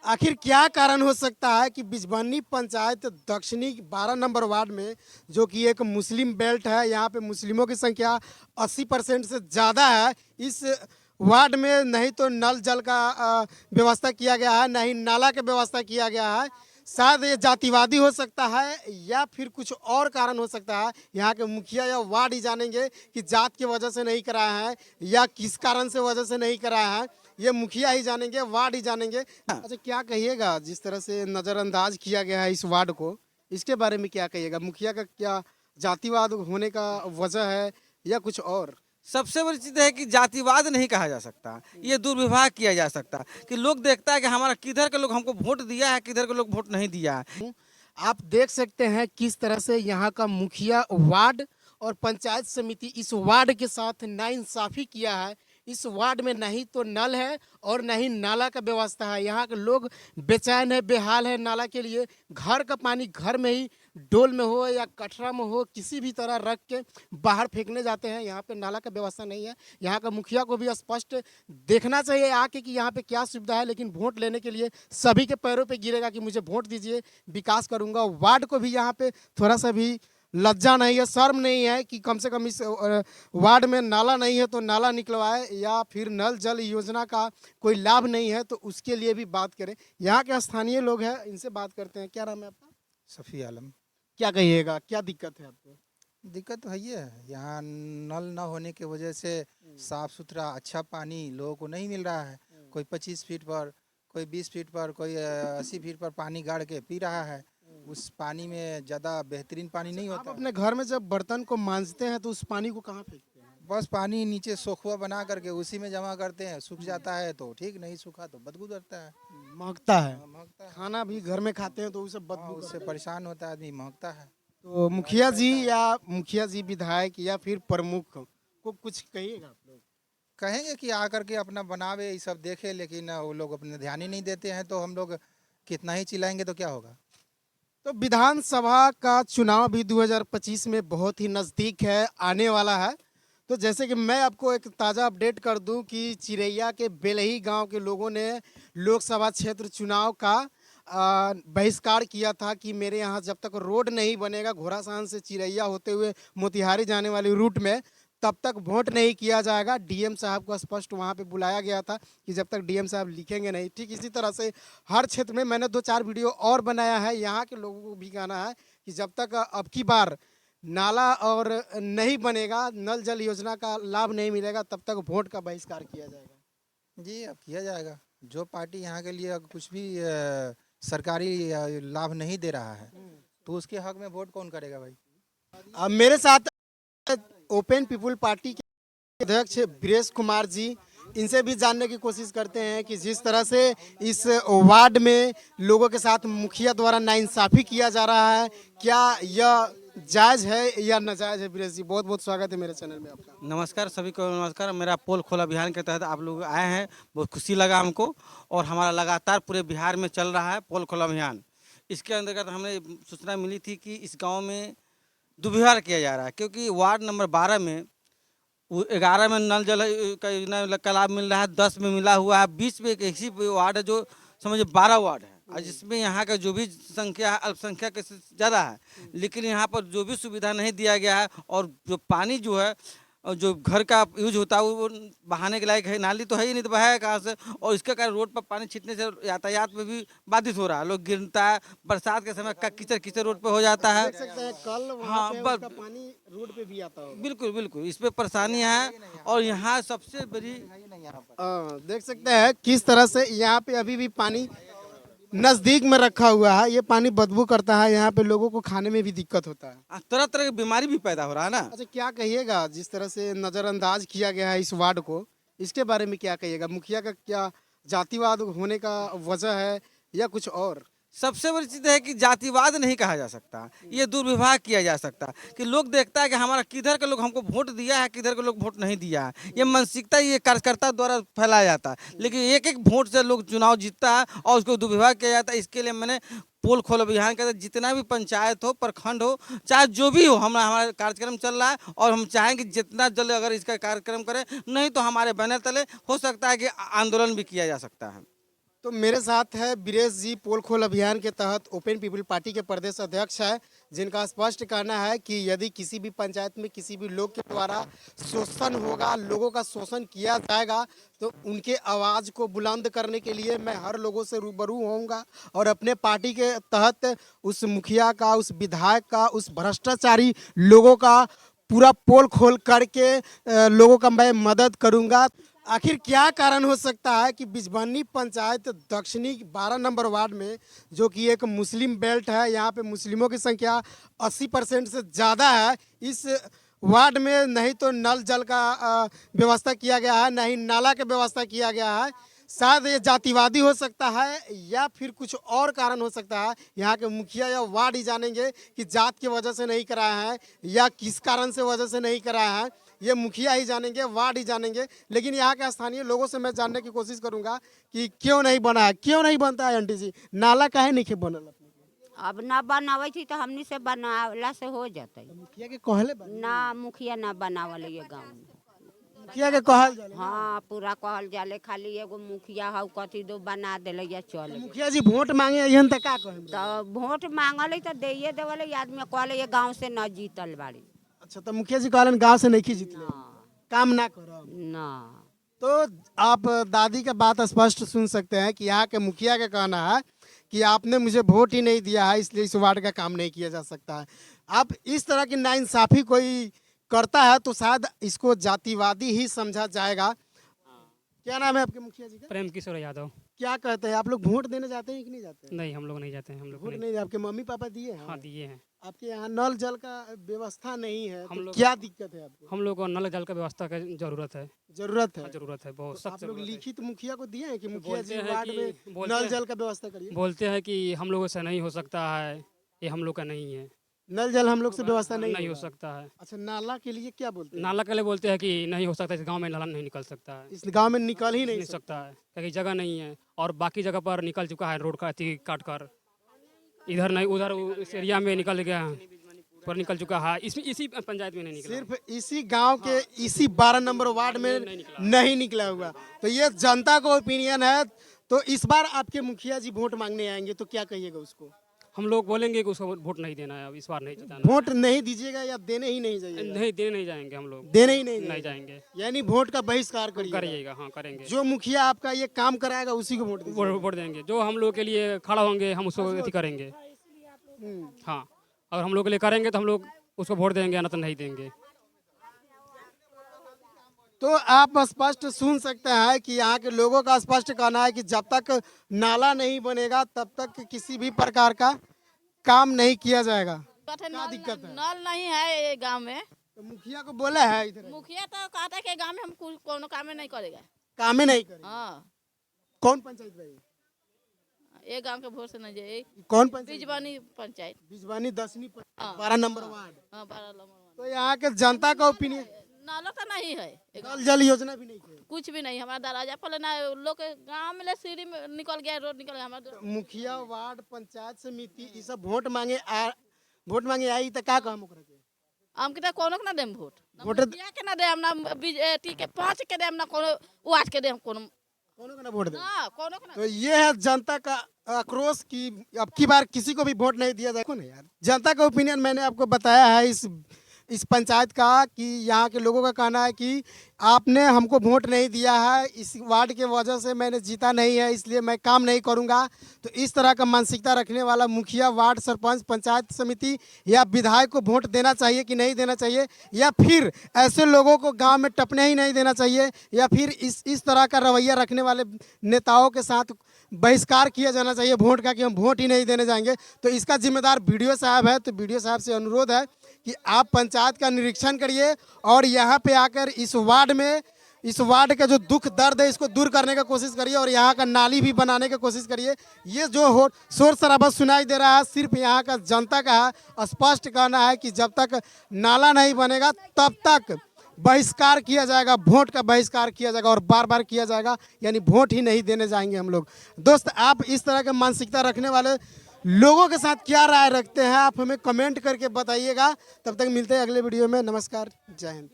आखिर क्या कारण हो सकता है कि बिजबन्नी पंचायत दक्षिणी 12 नंबर वार्ड में, जो कि एक मुस्लिम बेल्ट है, यहाँ पे मुस्लिमों की संख्या 80% से ज़्यादा है। इस वार्ड में नहीं तो नल जल का व्यवस्था किया गया है, नहीं नाला का व्यवस्था किया गया है। शायद ये जातिवादी हो सकता है या फिर कुछ और कारण हो सकता है। यहाँ के मुखिया या वार्ड ही जानेंगे कि जात की वजह से नहीं कराया है या किस कारण से वजह से नहीं कराया है। ये मुखिया ही जानेंगे, वार्ड ही जानेंगे। अच्छा, क्या कहिएगा जिस तरह से नज़रअंदाज किया गया है इस वार्ड को, इसके बारे में क्या कहिएगा? मुखिया का क्या जातिवाद होने का वजह है या कुछ और? सबसे बड़ी चीज़ है कि जातिवाद नहीं कहा जा सकता, ये दुर्व्यवहार किया जा सकता कि लोग देखता है कि हमारा किधर के लोग हमको वोट दिया है, किधर के लोग वोट नहीं दिया है। आप देख सकते हैं किस तरह से यहाँ का मुखिया, वार्ड और पंचायत समिति इस वार्ड के साथ नाइंसाफ़ी किया है। इस वार्ड में नहीं तो नल है और नहीं नाला का व्यवस्था है। यहाँ के लोग बेचैन है, बेहाल है नाला के लिए। घर का पानी घर में ही डोल में हो या कटरा में हो, किसी भी तरह रख के बाहर फेंकने जाते हैं। यहाँ पे नाला का व्यवस्था नहीं है। यहाँ का मुखिया को भी स्पष्ट देखना चाहिए आके कि यहाँ पे क्या सुविधा है, लेकिन वोट लेने के लिए सभी के पैरों पे गिरेगा कि मुझे वोट दीजिए, विकास करूँगा। वार्ड को भी यहाँ पे थोड़ा सा भी लज्जा नहीं है, शर्म नहीं है कि कम से कम इस वार्ड में नाला नहीं है तो नाला निकलवाए, या फिर नल जल योजना का कोई लाभ नहीं है तो उसके लिए भी बात करें। यहाँ के स्थानीय लोग हैं, इनसे बात करते हैं। क्या नाम है आपका? सफ़ी आलम। क्या कहिएगा, क्या दिक्कत है आपको? दिक्कत तो है ही है, यहाँ नल ना होने की वजह से साफ़ सुथरा अच्छा पानी लोगों को नहीं मिल रहा है। कोई 25 फीट पर, कोई 20 फीट पर, कोई 80 फीट पर पानी गाड़ के पी रहा है। उस पानी में ज़्यादा बेहतरीन पानी नहीं आप होता। अपने घर में जब बर्तन को मांजते हैं तो उस पानी को कहाँ फेंकते हैं? बस पानी नीचे सोखुआ बना करके उसी में जमा करते हैं। सूख जाता है तो ठीक, नहीं सूखा तो बदबू करता है। महकता है। महकता है। खाना भी घर में खाते हैं तो उसे हाँ, बदबू उससे करता है। परेशान होता है आदमी, महकता है। तो मुखिया जी विधायक या फिर प्रमुख को कुछ कहिएगा आप लोग? कहेंगे कि आकर के अपना बनावे, ये सब देखे, लेकिन वो लोग अपने ध्यान ही नहीं देते हैं। तो हम लोग कितना ही चिल्लाएंगे तो क्या होगा। तो विधानसभा का चुनाव भी 2025 में बहुत ही नज़दीक है, आने वाला है। तो जैसे कि मैं आपको एक ताज़ा अपडेट कर दूं कि चिरैया के बेलही गांव के लोगों ने लोकसभा क्षेत्र चुनाव का बहिष्कार किया था कि मेरे यहाँ जब तक रोड नहीं बनेगा, घोड़ासान से चिरैया होते हुए मोतिहारी जाने वाली रूट में, तब तक वोट नहीं किया जाएगा। डीएम साहब को स्पष्ट वहाँ पे बुलाया गया था कि जब तक डीएम साहब लिखेंगे नहीं। ठीक इसी तरह से हर क्षेत्र में मैंने 2-4 वीडियो और बनाया है। यहाँ के लोगों को भी कहना है कि जब तक अब की बार नाला और नहीं बनेगा, नल जल योजना का लाभ नहीं मिलेगा, तब तक वोट का बहिष्कार किया जाएगा। जी, अब किया जाएगा। जो पार्टी यहाँ के लिए कुछ भी सरकारी लाभ नहीं दे रहा है तो उसके हक में वोट कौन करेगा भाई। अब मेरे साथ ओपन पीपुल पार्टी के अध्यक्ष वीरेश कुमार जी, इनसे भी जानने की कोशिश करते हैं कि जिस तरह से इस वार्ड में लोगों के साथ मुखिया द्वारा नाइंसाफ़ी किया जा रहा है, क्या यह जायज़ है या नाजायज़ है? वीरेश जी, बहुत बहुत स्वागत है मेरे चैनल में आपका। नमस्कार सभी को, नमस्कार। मेरा पोल खोल अभियान के तहत आप लोग आए हैं, बहुत खुशी लगा हमको। और हमारा लगातार पूरे बिहार में चल रहा है पोल खोल अभियान। इसके अंतर्गत हमें सूचना मिली थी कि इस गांव में दुर्व्यवहार किया जा रहा है, क्योंकि वार्ड नंबर 12 में 11 में नल जल का योजना का लाभ मिल रहा है, 10 में मिला हुआ है, 20 में एक ऐसी वार्ड है जो समझिए 12 वार्ड है, और जिसमें यहाँ का जो भी संख्या है अल्पसंख्यक से ज़्यादा है, लेकिन यहाँ पर जो भी सुविधा नहीं दिया गया है। और जो पानी जो है और जो घर का यूज होता है वो बहाने के लायक है, नाली तो है ही नहीं, तो बहाया कहाँ से। और इसके कारण रोड पर पानी छिटने से यातायात में भी बाधित हो रहा है, लोग गिरता है, बरसात के समय का कीचड़ कीचड़ रोड पे हो जाता है। देख सकते हैं कल वहाँ हाँ, पे बस उसका पानी रोड पे भी आता होगा। बिल्कुल बिल्कुल, इस पे परेशानी है। और यहाँ सबसे बड़ी देख सकते हैं किस तरह से यहाँ पे अभी भी पानी नज़दीक में रखा हुआ है। ये पानी बदबू करता है, यहाँ पे लोगों को खाने में भी दिक्कत होता है। तरह तरह की बीमारी भी पैदा हो रहा है ना। अच्छा, क्या कहिएगा जिस तरह से नज़रअंदाज किया गया है इस वार्ड को, इसके बारे में क्या कहिएगा? मुखिया का क्या जातिवाद होने का वजह है या कुछ और? सबसे बड़ी चीज़ है कि जातिवाद नहीं कहा जा सकता, ये दुर्व्यवहार किया जा सकता कि लोग देखता है कि हमारा किधर के लोग हमको वोट दिया है, किधर के लोग वोट नहीं दिया है। ये मानसिकता ये कार्यकर्ता द्वारा फैलाया जाता है, लेकिन एक एक वोट से लोग चुनाव जीतता है और उसको दुर्व्यवहार किया जाता है। इसके लिए मैंने पोल खोल अभियान के तहत जितना भी पंचायत हो, प्रखंड हो, चाहे जो भी हो, हमारा कार्यक्रम चल रहा है। और हम चाहेंगे जितना जल्द अगर इसका कार्यक्रम करें, नहीं तो हमारे बैनर तले हो सकता है कि आंदोलन भी किया जा सकता है। तो मेरे साथ है बीरेश जी, पोल खोल अभियान के तहत ओपन पीपल पार्टी के प्रदेश अध्यक्ष है, जिनका स्पष्ट कहना है कि यदि किसी भी पंचायत में किसी भी लोग के द्वारा शोषण होगा, लोगों का शोषण किया जाएगा, तो उनके आवाज़ को बुलंद करने के लिए मैं हर लोगों से रूबरू होऊंगा और अपने पार्टी के तहत उस मुखिया का, उस विधायक का, उस भ्रष्टाचारी लोगों का पूरा पोल खोल करके लोगों का मैं मदद करूंगा। आखिर क्या कारण हो सकता है कि बिजबन्नी पंचायत दक्षिणी 12 नंबर वार्ड में, जो कि एक मुस्लिम बेल्ट है, यहाँ पे मुस्लिमों की संख्या 80% से ज़्यादा है, इस वार्ड में नहीं तो नल जल का व्यवस्था किया गया है, नहीं नाला का व्यवस्था किया गया है। शायद ये जातिवादी हो सकता है या फिर कुछ और कारण हो सकता है। यहाँ के मुखिया या वार्ड ही जानेंगे कि जात की वजह से नहीं कराया है या किस कारण से वजह से नहीं कराया है, ये मुखिया ही जानेंगे, वार्ड ही जानेंगे। लेकिन यहाँ के स्थानीय लोगों से मैं जानने की कोशिश करूँगा कि क्यों नहीं बना है, क्यों नहीं बनता है। आंटी जी, नाला काहे नहीं बनल अपने के? अब ना बनावे थी तो हमनी से बनावला से हो जाते। मुखिया के कहले बा? ना मुखिया ना बनावल ये गाँव में। मुखिया के कहल जाले। हाँ पूरा कहल जाले, खाली एगो मुखिया हौ कथी दो बना देले या चल। मुखिया जी वोट मांगे अहन त का कहे? तो वोट मांगल तो दे देवल, आदमी कहले ये गाँव से न जीतल बाड़ी। अच्छा, तो मुखिया जी कहलन गांव से नहीं जीतले, काम ना करो ना। तो आप दादी का बात स्पष्ट सुन सकते हैं कि यहाँ के मुखिया का कहना है कि आपने मुझे वोट ही नहीं दिया है, इसलिए इस वार्ड का काम नहीं किया जा सकता है। आप इस तरह की नाइंसाफ़ी कोई करता है तो शायद इसको जातिवादी ही समझा जाएगा। क्या नाम है आपके मुखिया जी का? प्रेम किशोर यादव। क्या कहते हैं, आप लोग वोट देने जाते हैं कि नहीं जाते हैं? नहीं, हम लोग नहीं जाते हैं। हम लोग वोट नहीं। नहीं, आपके मम्मी पापा दिए हैं? हाँ दिए हैं। आपके यहाँ नल जल का व्यवस्था नहीं है, हम तो लोग- क्या दिक्कत है आपको? हम लोग को नल जल का व्यवस्था का जरूरत है। जरूरत है? हाँ, जरूरत है, बहुत तो आप सख्त लोग जरूरत है। लिखित मुखिया को दिए हैं कि मुखिया बोलते जी हैं वार्ड कि- में बोलते नल हैं- जल का व्यवस्था करिए? बोलते हैं कि हम लोगों से नहीं हो सकता है, ये हम लोग का नहीं है। नल जल हम लोग से व्यवस्था नहीं हो होगा। सकता है। अच्छा, नाला के लिए क्या बोलते हैं? नाला के लिए बोलते हैं कि नहीं हो सकता, इस गाँव में नाला नहीं निकल सकता है। इस गांव में निकल ही नहीं नहीं सकता। सकता है क्योंकि जगह नहीं है, और बाकी जगह पर निकल चुका है रोड का अति काट कर। इधर नहीं, उधर इस एरिया में निकल गया है, पर निकल चुका है। इसी पंचायत में नहीं निकला। सिर्फ इसी गांव के इसी 12 नंबर वार्ड में नहीं निकला हुआ। तो ये जनता का ओपिनियन है। तो इस बार आपके मुखिया जी वोट मांगने आएंगे तो क्या कहिएगा उसको? हम लोग बोलेंगे कि उसको वोट नहीं देना है, अब इस बार नहीं जिताना। वोट नहीं दीजिएगा या देने ही नहीं जाइएगा? नहीं, देने नहीं जाएंगे हम लोग। देने ही नहीं नहीं जाइएगा। जाएंगे। यानी वोट का बहिष्कार करिएगा। करिएगा, हाँ करेंगे। जो मुखिया आपका ये काम कराएगा उसी को वोट दीजिएगा। वोट देंगे, जो हम लोग के लिए खड़ा होंगे हम उसको अथी करेंगे। हाँ, अगर हम लोग के लिए करेंगे तो हम लोग उसको वोट देंगे, ना तो नहीं देंगे। तो आप स्पष्ट सुन सकते हैं कि यहाँ के लोगों का स्पष्ट कहना है कि जब तक नाला नहीं बनेगा तब तक किसी भी प्रकार का काम नहीं किया जाएगा। क्या दिक्कत है? नल नहीं है ये गांव में। तो मुखिया को बोला है इधर मुखिया तो कहता है कि गांव में हम कोनो काम नहीं करेगा। काम ही नहीं करेगा। हाँ, कौन पंचायत भाई? ये गांव के वोट से नहीं जाए। कौन पंचायत? बिजवानी पंचायत। बिजवानी 10वीं हाँ। 12 नंबर वार्ड। हाँ, 12 नंबर। तो यहाँ के जनता का ओपिनियन, नाला तो नहीं है, नल जल योजना भी नहीं है। कुछ भी नहीं। हमारा दरवाजा पर ना लोग के गांव में ले सीढ़ी में निकल गया, रोड निकल गया हमारा। मुखिया वार्ड पंचायत समिति ये सब वोट मांगे आई तो का काम ओकरा के? हम के कोनो के ना देम वोट। वोट- मुखिया के ना देम, ना बीजेपी के 5 के देम, ना कोनो वार्ड के देम, कोनो कोनो को ना वोट दे। ना कोनो के ना। तो ये है जनता का आक्रोश कि अब की बार किसी को भी वोट नहीं दिया जाए। कौन है यार? जनता का ओपिनियन मैंने आपको बताया है इस पंचायत का कि यहाँ के लोगों का कहना है कि आपने हमको वोट नहीं दिया है, इस वार्ड के वजह से मैंने जीता नहीं है, इसलिए मैं काम नहीं करूँगा। तो इस तरह का मानसिकता रखने वाला मुखिया, वार्ड सरपंच, पंचायत समिति या विधायक को वोट देना चाहिए कि नहीं देना चाहिए, या फिर ऐसे लोगों को गांव में टपने ही नहीं देना चाहिए, या फिर इस तरह का रवैया रखने वाले नेताओं के साथ बहिष्कार किया जाना चाहिए वोट का कि हम वोट ही नहीं देने जाएंगे। तो इसका जिम्मेदार बीडीओ साहब है। तो बीडीओ साहब से अनुरोध है कि आप पंचायत का निरीक्षण करिए और यहाँ पे आकर इस वार्ड का जो दुख दर्द है इसको दूर करने का कोशिश करिए और यहाँ का नाली भी बनाने की कोशिश करिए। ये जो शोर शराबा सुनाई दे रहा है सिर्फ यहाँ का जनता का है। स्पष्ट कहना है कि जब तक नाला नहीं बनेगा तब तक बहिष्कार किया जाएगा, वोट का बहिष्कार किया जाएगा और बार बार किया जाएगा, यानी वोट ही नहीं देने जाएंगे हम लोग। दोस्त, आप इस तरह के मानसिकता रखने वाले लोगों के साथ क्या राय रखते हैं आप हमें कमेंट करके बताइएगा। तब तक मिलते हैं अगले वीडियो में। नमस्कार, जय हिंद।